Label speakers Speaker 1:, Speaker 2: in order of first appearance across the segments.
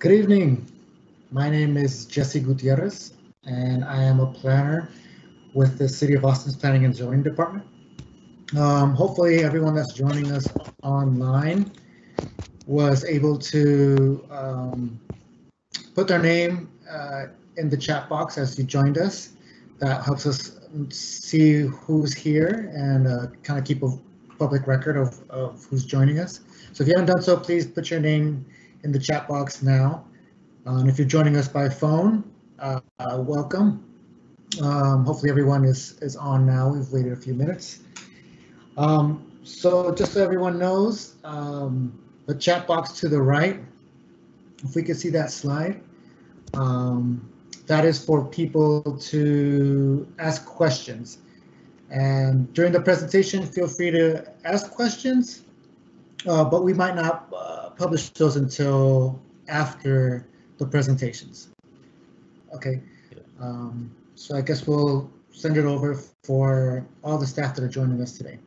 Speaker 1: Good evening. My name is Jesse Gutierrez, and I am a planner with the City of Austin's Planning and Zoning Department. Hopefully everyone that's joining us online was able to put their name in the chat box as you joined us. That helps us see who's here and kind of keep a public record of who's joining us. So if you haven't done so, please put your name in the chat box now. And if you're joining us by phone, welcome. Hopefully everyone is on now. We've waited a few minutes. So just so everyone knows, the chat box to the right, if we could see that slide, that is for people to ask questions. And during the presentation, feel free to ask questions, but we might not publish those until after the presentations. Okay, so I guess we'll send it over for all the staff that are joining us today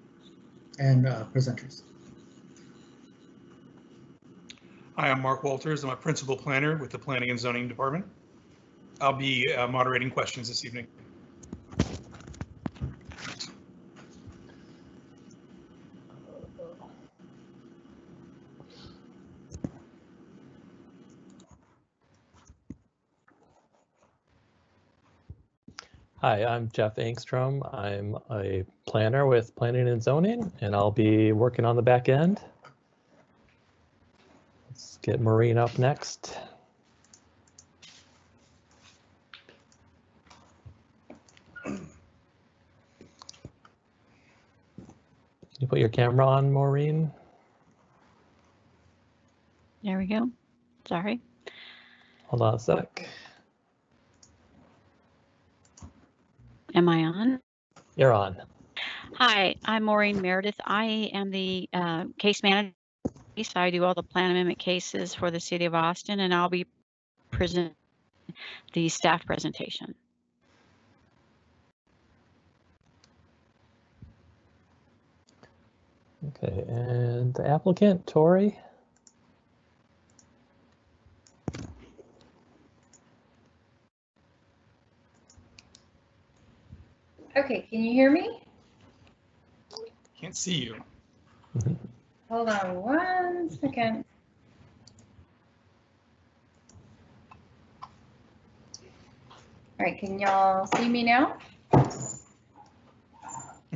Speaker 1: and presenters.
Speaker 2: Hi, I'm Mark Walters. I'm a principal planner with the Planning and Zoning Department. I'll be moderating questions this evening.
Speaker 3: Hi, I'm Jeff Engstrom. I'm a planner with Planning and Zoning, and I'll be working on the back end. Let's get Maureen up next. Can you put your camera on, Maureen?
Speaker 4: There we go. Sorry.
Speaker 3: Hold on a sec.
Speaker 4: Am I on?
Speaker 3: You're on.
Speaker 4: Hi, I'm Maureen Meredith. I am the case manager. So I do all the plan amendment cases for the City of Austin, and I'll be presenting the staff presentation.
Speaker 3: Okay, and the applicant, Tori?
Speaker 5: Okay, can you hear me?
Speaker 2: Can't see you.
Speaker 5: Hold on one second. All right, can y'all see me now?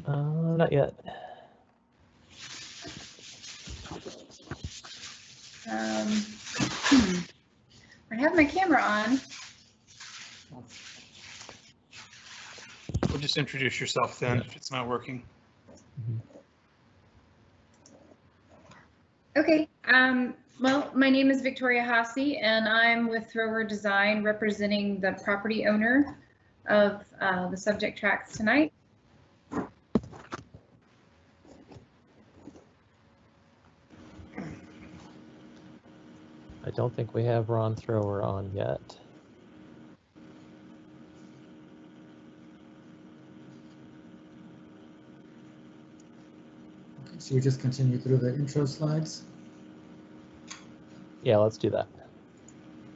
Speaker 3: Not yet.
Speaker 5: I have my camera on.
Speaker 2: We'll just introduce yourself then if it's not working.
Speaker 5: Okay, well, my name is Victoria Hasse, and I'm with Thrower Design, representing the property owner of the subject tracts tonight.
Speaker 3: I don't think we have Ron Thrower on yet.
Speaker 1: Okay, so we just continue through the intro slides.
Speaker 3: Yeah, let's do that.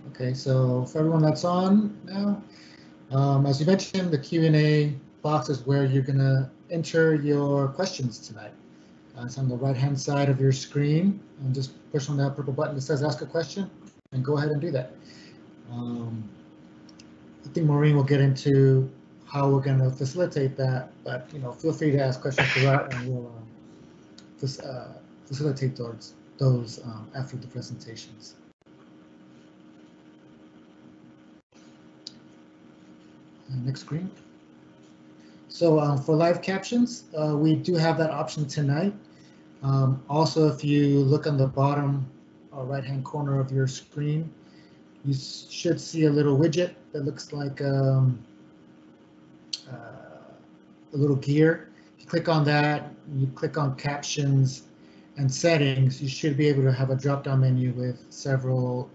Speaker 1: Okay, so for everyone that's on now, as you mentioned, the Q&A box is where you're gonna enter your questions tonight. It's on the right-hand side of your screen, and just push on that purple button that says ask a question, and go ahead and do that. I think Maureen will get into how we're gonna facilitate that, but feel free to ask questions throughout, and we'll facilitate those after the presentations. Next screen. So for live captions, we do have that option tonight. Also, if you look on the bottom right-hand corner of your screen, you should see a little widget that looks like a little gear. You click on that, you click on captions and settings, you should be able to have a drop-down menu with several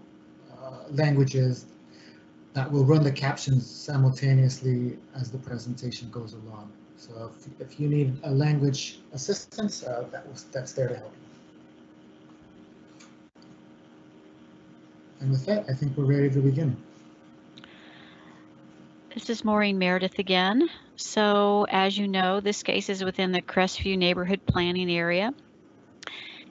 Speaker 1: languages that will run the captions simultaneously as the presentation goes along. So if you need a language assistance, that's there to help And with that, I think we're ready to begin.
Speaker 4: This is Maureen Meredith again. So as you know, this case is within the Crestview neighborhood planning area.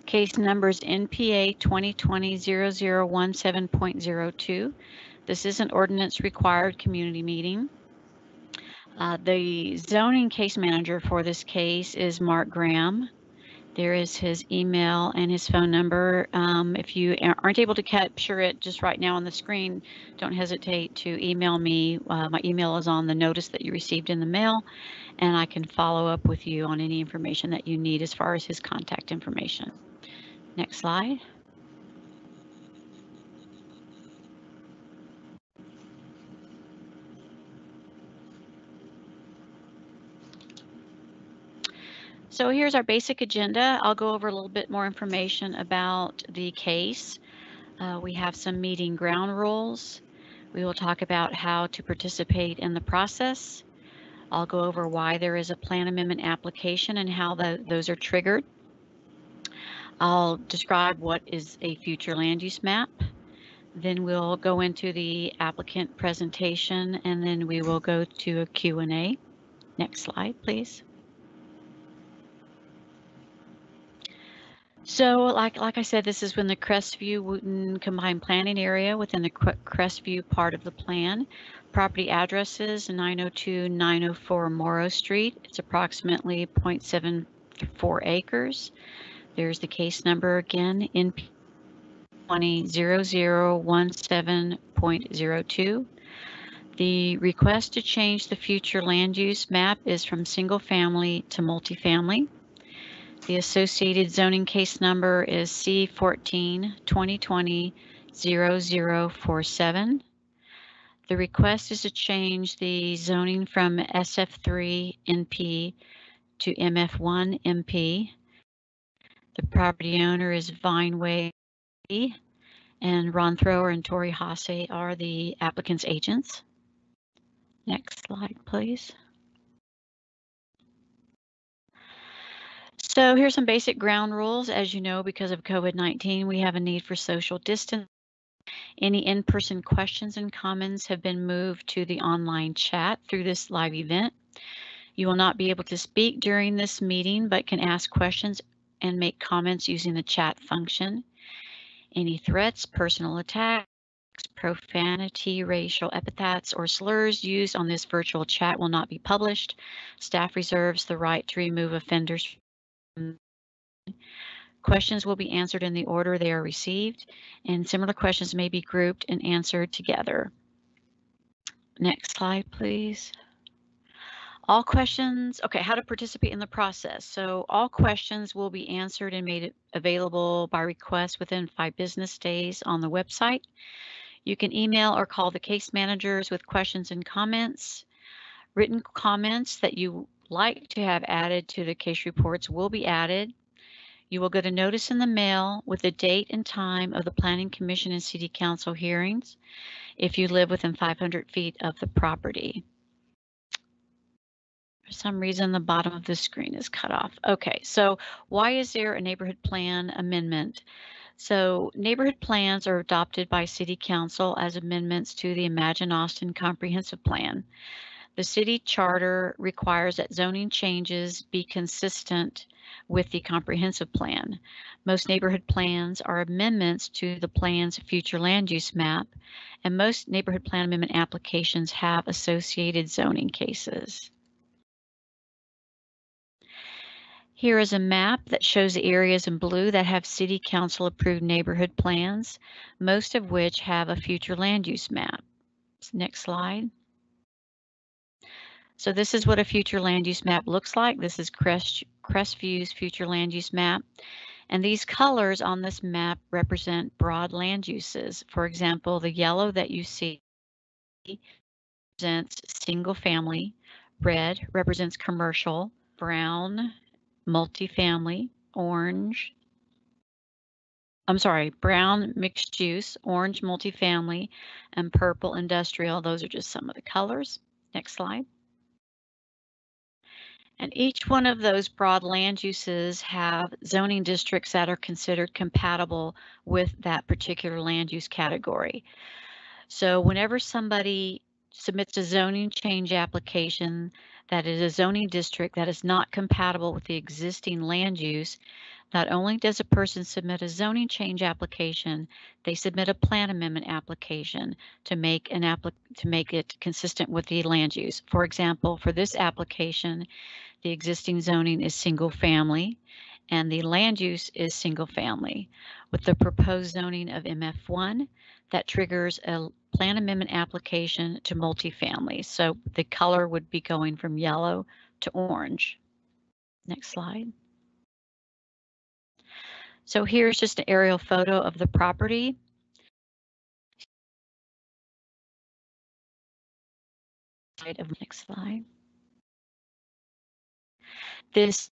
Speaker 4: Case numbers NPA 2020-0017.02. This is an ordinance required community meeting. The zoning case manager for this case is Mark Graham. There is his email and his phone number. If you aren't able to capture it just right now on the screen, don't hesitate to email me. My email is on the notice that you received in the mail, and I can follow up with you on any information that you need as far as his contact information. Next slide. So here's our basic agenda. I'll go over a little bit more information about the case. We have some meeting ground rules. We will talk about how to participate in the process. I'll go over why there is a plan amendment application and how those are triggered. I'll describe what is a future land use map. Then we'll go into the applicant presentation, and then we will go to a Q&A. Next slide, please. So like I said, this is when the Crestview-Wooten combined planning area within the Crestview part of the plan. Property addresses 902-904 Morrow Street. It's approximately 0.74 acres. There's the case number again, NP 20-0017.02. The request to change the future land use map is from single family to multifamily. The associated zoning case number is C14-2020-0047. The request is to change the zoning from SF3 NP to MF1 MP. The property owner is Vineway, and Ron Thrower and Tori Hasse are the applicant's agents. Next slide, please. So here's some basic ground rules. As you know, because of COVID-19, we have a need for social distance. Any in-person questions and comments have been moved to the online chat through this live event. You will not be able to speak during this meeting, but can ask questions and make comments using the chat function. Any threats, personal attacks, profanity, racial epithets, or slurs used on this virtual chat will not be published. Staff reserves the right to remove offenders. Questions will be answered in the order they are received, and similar questions may be grouped and answered together. Next slide, please. All questions, okay, how to participate in the process. So all questions will be answered and made available by request within 5 business days on the website. You can email or call the case managers with questions and comments. Written comments that you like to have added to the case reports will be added. You will get a notice in the mail with the date and time of the Planning Commission and City Council hearings if you live within 500 feet of the property. For some reason, the bottom of the screen is cut off. Okay, so why is there a neighborhood plan amendment? So neighborhood plans are adopted by City Council as amendments to the Imagine Austin Comprehensive Plan. The city charter requires that zoning changes be consistent with the comprehensive plan. Most neighborhood plans are amendments to the plan's future land use map, and most neighborhood plan amendment applications have associated zoning cases. Here is a map that shows the areas in blue that have City Council approved neighborhood plans, most of which have a future land use map. Next slide. So this is what a future land use map looks like. This is Crestview's future land use map. And these colors on this map represent broad land uses. For example, the yellow that you see represents single family, red represents commercial, brown, multifamily, orange, brown mixed use, orange multifamily, and purple industrial. Those are just some of the colors. Next slide. And each one of those broad land uses have zoning districts that are considered compatible with that particular land use category. So whenever somebody submits a zoning change application that is a zoning district that is not compatible with the existing land use, not only does a person submit a zoning change application, they submit a plan amendment application to make it consistent with the land use. For example, for this application, the existing zoning is single family and the land use is single family. With the proposed zoning of MF1, that triggers a plan amendment application to multifamily. So the color would be going from yellow to orange. Next slide. So here's just an aerial photo of the property. Next slide. This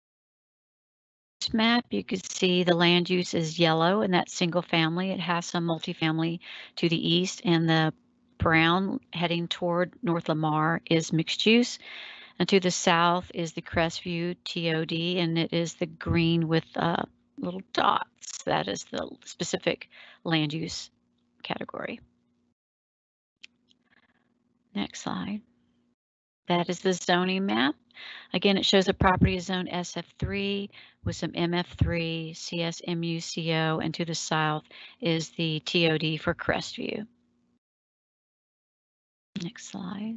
Speaker 4: map, you can see the land use is yellow and that's single family. It has some multifamily to the east, and the brown heading toward North Lamar is mixed use. And to the south is the Crestview TOD, and it is the green with little dots. That is the specific land use category. Next slide. That is the zoning map. Again, it shows the property is zoned SF3 with some MF3, CSMUCO, and to the south is the TOD for Crestview. Next slide.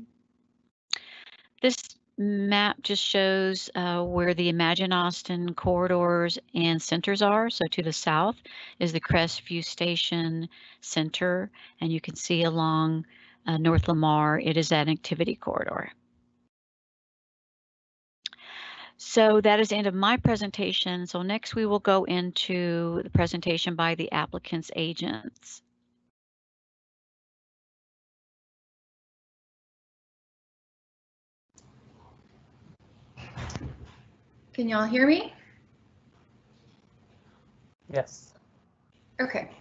Speaker 4: This map just shows where the Imagine Austin corridors and centers are. So to the south is the Crestview Station Center, and you can see along North Lamar, it is that activity corridor. So that is the end of my presentation. So next we will go into the presentation by the applicant's agents.
Speaker 5: Can y'all hear me?
Speaker 3: Yes.
Speaker 5: Okay.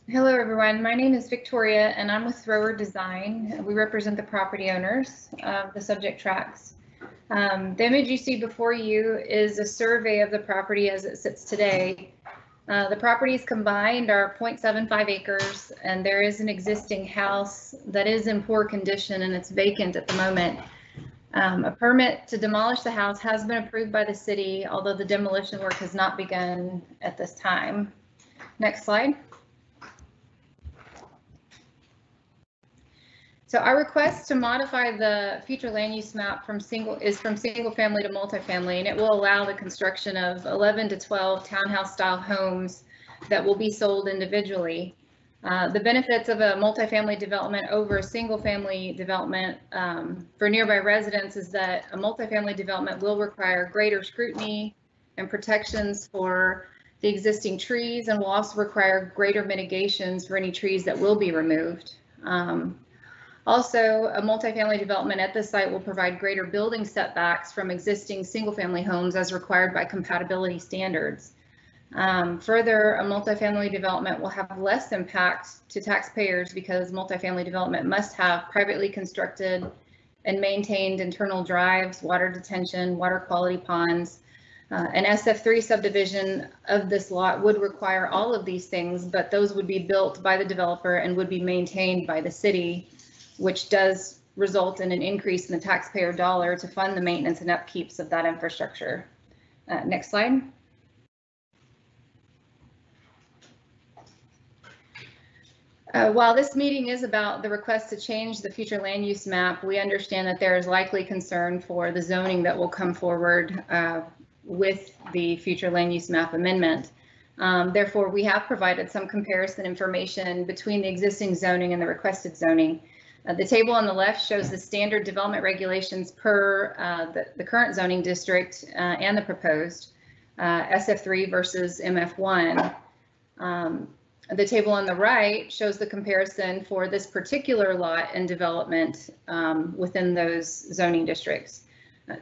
Speaker 5: Hello, everyone. My name is Victoria, and I'm with Thrower Design. We represent the property owners of the subject tracts. The image you see before you is a survey of the property as it sits today. The properties combined are 0.75 acres, and there is an existing house that is in poor condition and it's vacant at the moment. A permit to demolish the house has been approved by the city, although the demolition work has not begun at this time. Next slide. So our request to modify the future land use map from single family to multifamily, and it will allow the construction of 11 to 12 townhouse style homes that will be sold individually. The benefits of a multifamily development over a single family development for nearby residents is that a multifamily development will require greater scrutiny and protections for the existing trees, and will also require greater mitigations for any trees that will be removed. Also, a multifamily development at this site will provide greater building setbacks from existing single-family homes as required by compatibility standards. Further, a multifamily development will have less impact to taxpayers because multifamily development must have privately constructed and maintained internal drives, water detention, water quality ponds. An SF3 subdivision of this lot would require all of these things, but those would be built by the developer and would be maintained by the city, which does result in an increase in the taxpayer dollar to fund the maintenance and upkeeps of that infrastructure. Next slide. While this meeting is about the request to change the future land use map, we understand that there is likely concern for the zoning that will come forward with the future land use map amendment. Therefore, we have provided some comparison information between the existing zoning and the requested zoning. The table on the left shows the standard development regulations per the current zoning district and the proposed SF3 versus MF1. The table on the right shows the comparison for this particular lot and development within those zoning districts.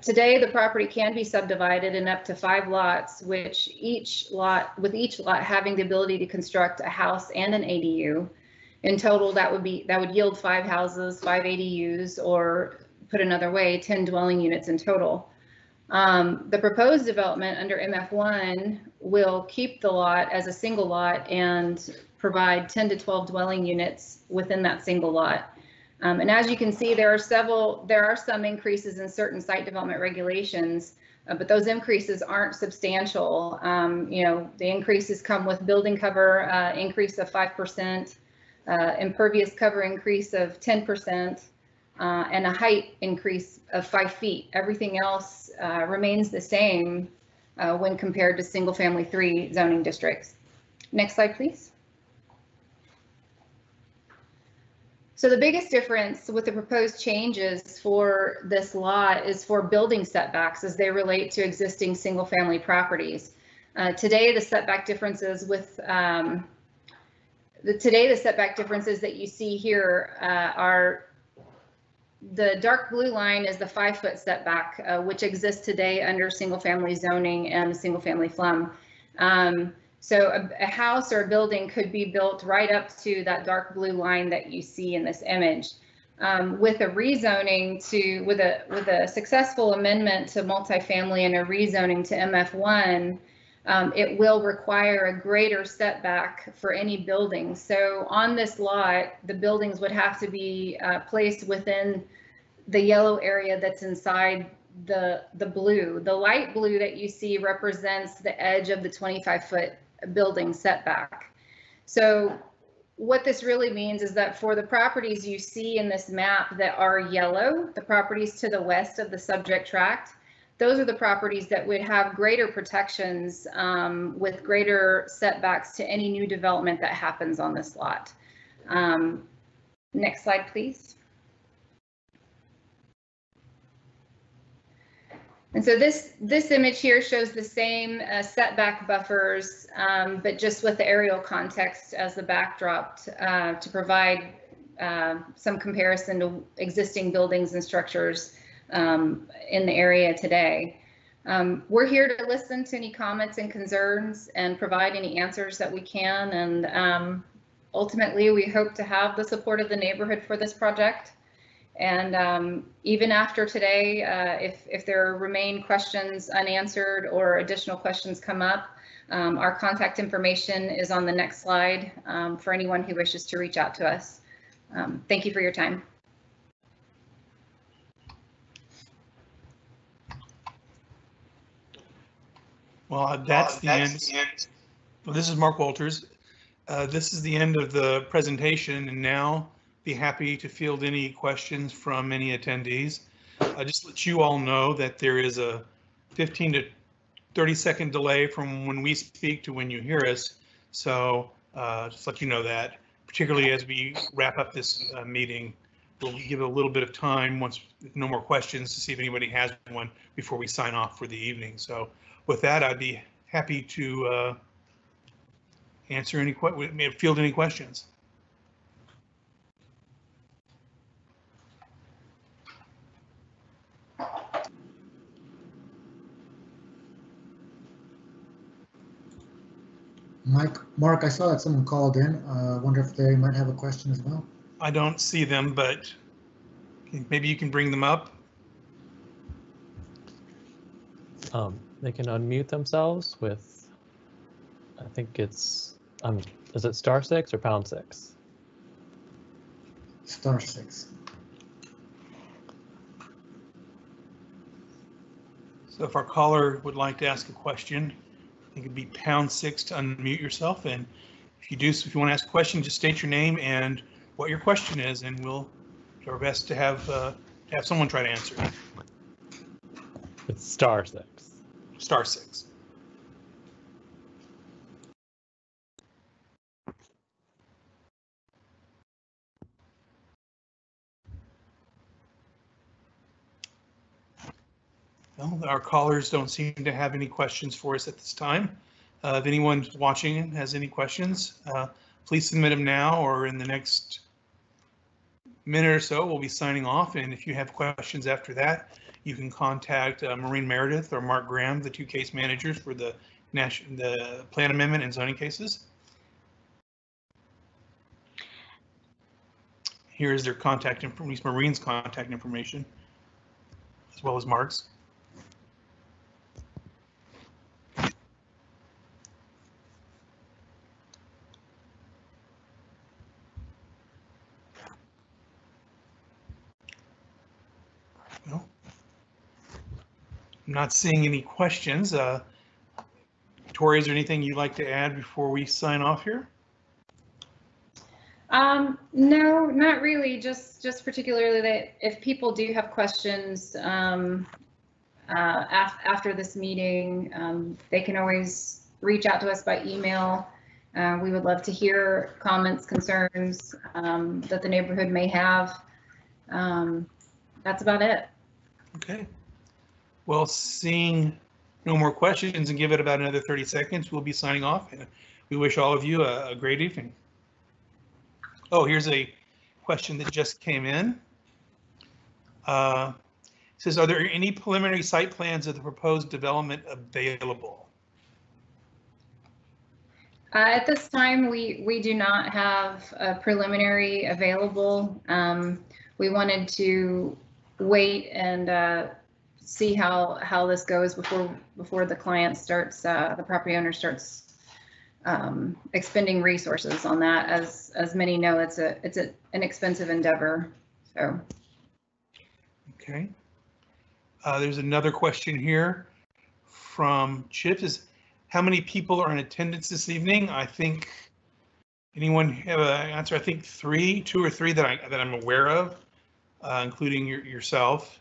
Speaker 5: Today, the property can be subdivided in up to 5 lots, with each lot having the ability to construct a house and an ADU. In total, that would yield 5 houses, 5 ADUs, or put another way, 10 dwelling units in total. The proposed development under MF1 will keep the lot as a single lot and provide 10 to 12 dwelling units within that single lot. And as you can see, there are some increases in certain site development regulations, but those increases aren't substantial. The increases come with building cover increase of 5%, impervious cover increase of 10%, and a height increase of 5 feet. Everything else remains the same when compared to single family 3 zoning districts. Next slide, please. So the biggest difference with the proposed changes for this lot is for building setbacks as they relate to existing single family properties. Today, the setback differences that you see here are the dark blue line is the 5-foot setback, which exists today under single family zoning and the single family FLUM. So a house or a building could be built right up to that dark blue line that you see in this image. With a rezoning with a successful amendment to multifamily and a rezoning to MF1, it will require a greater setback for any building. So on this lot, the buildings would have to be placed within the yellow area that's inside the blue. The light blue that you see represents the edge of the 25-foot building setback. So what this really means is that for the properties you see in this map that are yellow, the properties to the west of the subject tract, those are the properties that would have greater protections with greater setbacks to any new development that happens on this lot. Next slide, please. And so this image here shows the same setback buffers, but just with the aerial context as the backdrop to provide some comparison to existing buildings and structures in the area today. We're here to listen to any comments and concerns and provide any answers that we can. And ultimately, we hope to have the support of the neighborhood for this project. And even after today, if there remain questions unanswered or additional questions come up, our contact information is on the next slide for anyone who wishes to reach out to us. Thank you for your time.
Speaker 2: Well, that's the end. Well, this is Mark Walters. This is the end of the presentation, and now be happy to field any questions from any attendees. I just let you all know that there is a 15 to 30-second delay from when we speak to when you hear us. So just let you know that, particularly as we wrap up this meeting, we'll give it a little bit of time once no more questions to see if anybody has one before we sign off for the evening. So with that, I'd be happy to answer any field any questions.
Speaker 1: Mark, I saw that someone called in. I wonder if they might have a question as well.
Speaker 2: I don't see them, but maybe you can bring them up.
Speaker 3: They can unmute themselves with, I think it's, is it *6 or #6?
Speaker 1: *6.
Speaker 2: So if our caller would like to ask a question, I think it'd be #6 to unmute yourself. And if you want to ask a question, just state your name and what your question is, and we'll do our best to have someone try to answer.
Speaker 3: It's *6.
Speaker 2: *6. Well, our callers don't seem to have any questions for us at this time. If anyone watching has any questions, please submit them now or in the next minute or so. We'll be signing off, and if you have questions after that, you can contact Maureen Meredith or Mark Graham, the 2 case managers for the plan amendment and zoning cases. Here is their contact information, Maureen's contact information. as well as Mark's. Well, I'm not seeing any questions. Tori, is there anything you'd like to add before we sign off here?
Speaker 5: No, not really. Just particularly that if people do have questions after this meeting, they can always reach out to us by email. We would love to hear comments, concerns that the neighborhood may have. That's about it.
Speaker 2: Okay. Well, seeing no more questions and give it about another 30 seconds, we'll be signing off. We wish all of you a great evening. Oh, here's a question that just came in. It says, are there any preliminary site plans of the proposed development available?
Speaker 5: At this time, we do not have a preliminary available. We wanted to wait and see how this goes before the client starts, the property owner starts expending resources on that. As many know, it's an expensive endeavor. So.
Speaker 2: Okay. There's another question here from Chip. Is how many people are in attendance this evening? I think anyone have an answer? I think two or three that I'm aware of, including yourself.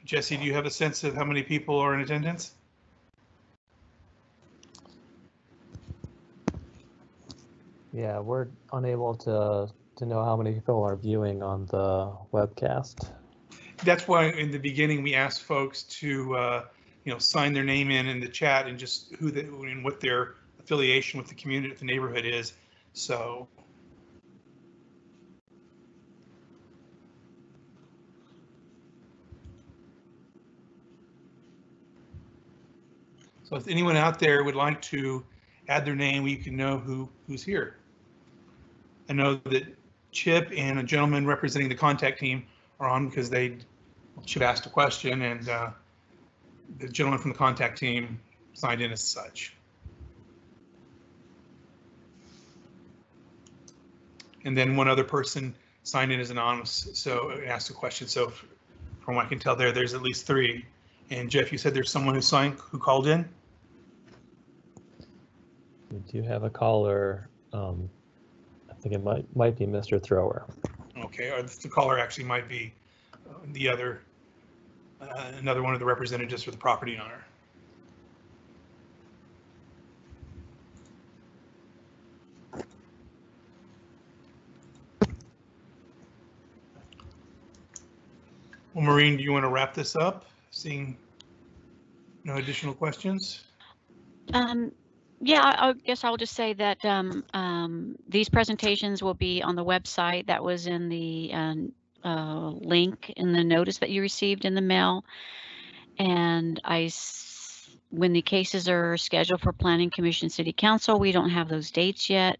Speaker 2: Jesse, do you have a sense of how many people are in attendance?
Speaker 3: Yeah, we're unable to know how many people are viewing on the webcast.
Speaker 2: That's why in the beginning we asked folks to sign their name in the chat and just and what their affiliation with the community, with the neighborhood is. So if anyone out there would like to add their name, we can know who's here. I know that Chip and a gentleman representing the contact team are on because Chip asked a question, and the gentleman from the contact team signed in as such. And then one other person signed in as anonymous, so asked a question. So from what I can tell there's at least three. And Jeff, you said there's someone who called in?
Speaker 3: We do have a caller. I think it might be Mr. Thrower.
Speaker 2: Okay, or the caller actually might be the other, another one of the representatives for the property owner. Well, Maureen, do you want to wrap this up? Seeing no additional questions?
Speaker 4: Yeah, I guess I'll just say that these presentations will be on the website that was in the link in the notice that you received in the mail. And when the cases are scheduled for Planning Commission City Council, we don't have those dates yet.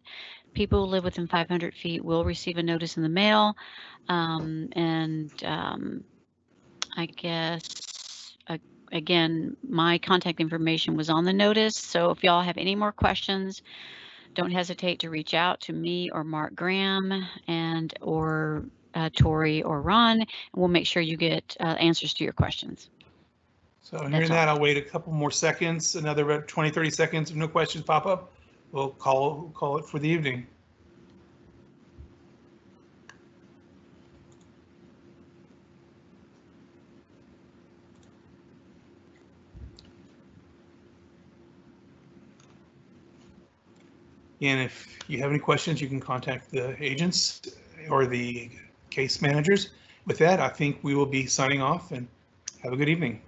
Speaker 4: People who live within 500 feet will receive a notice in the mail. I guess, again, my contact information was on the notice. So if y'all have any more questions, don't hesitate to reach out to me or Mark Graham or Tori or Ron, and we'll make sure you get answers to your questions.
Speaker 2: So hearing that, I'll wait a couple more seconds, another 20, 30 seconds. If no questions pop up, we'll call it for the evening. And if you have any questions, you can contact the agents or the case managers. With that, I think we will be signing off, and have a good evening.